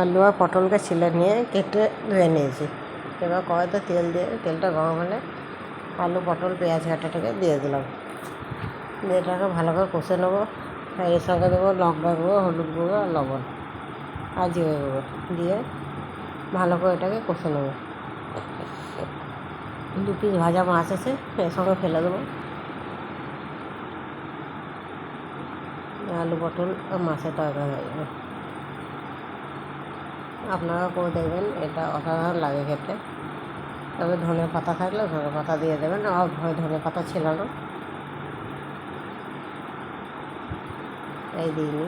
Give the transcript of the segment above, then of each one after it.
আলু আর পটলকে ছিলে নিয়ে কেটে ধুয়ে নিয়েছি। এবার কড়াইতে তেল দিয়ে তেলটা গরম হলে আলু পটল পেঁয়াজ কাটাটাকে দিয়ে দিলাম। দিয়ে এটাকে ভালো করে কষে নেবো। এর সঙ্গে দেবো লঙ্কা গুঁড়ো, হলুদ গুঁড়ো আর লবণ আর জিরে গুঁড়ো দিয়ে ভালো করে এটাকে কষে নেবো। 2 পিস ভাজা মাছ আছে, এর সঙ্গে ফেলে দেবো। আলু পটল আর মাছের তরকারি হয়ে যাবে। আপনারা করে দেখবেন, এটা অসাধারণ লাগে খেতে। তবে ধনে পাতা থাকলে ধনে পাতা দিয়ে দেবেন। আমার ঘরে ধনে পাতা ছিল না, তাই দিইনি।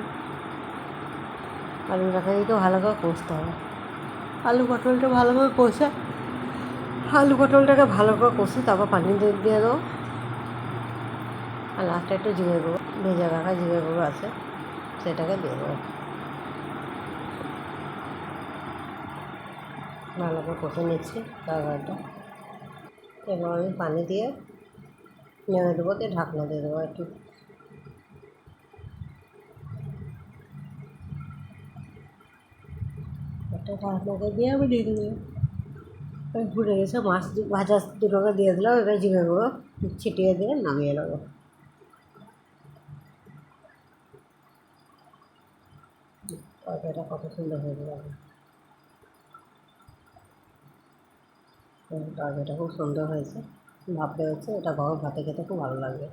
আলুটাকে তো ভালো করে কষতে হবে। আলু পটলটাকে ভালো করে কষে তারপর পানি দিয়ে দেবো। আর লাস্টে একটু জিরে গুঁড়ো, ভেজে রাখা জিরে গুঁড়ো আছে, সেটাকে দিয়ে দেবো। ভালো করে কষে নিচ্ছি তরকারিটা। এবার আমি পানি দিয়ে নেড়ে দেবো, দিয়ে ঢাকনা দিয়ে দেবো একটু। একটা ঢাকনাকে দিয়ে আমি দিয়ে দেবো। ভুলে গেছে, মাছ ভাজা দুটোকে দিয়ে দিলাম। এবার জিরে গুঁড়ো ছিটিয়ে দিয়ে নামিয়ে নেবো। তরকারিটা কত সুন্দর হয়ে যাবে। তরকারিটা খুব সুন্দর হয়েছে, ভাবতে হচ্ছে এটা গরম ভাতে খেতে খুব ভালো লাগবে।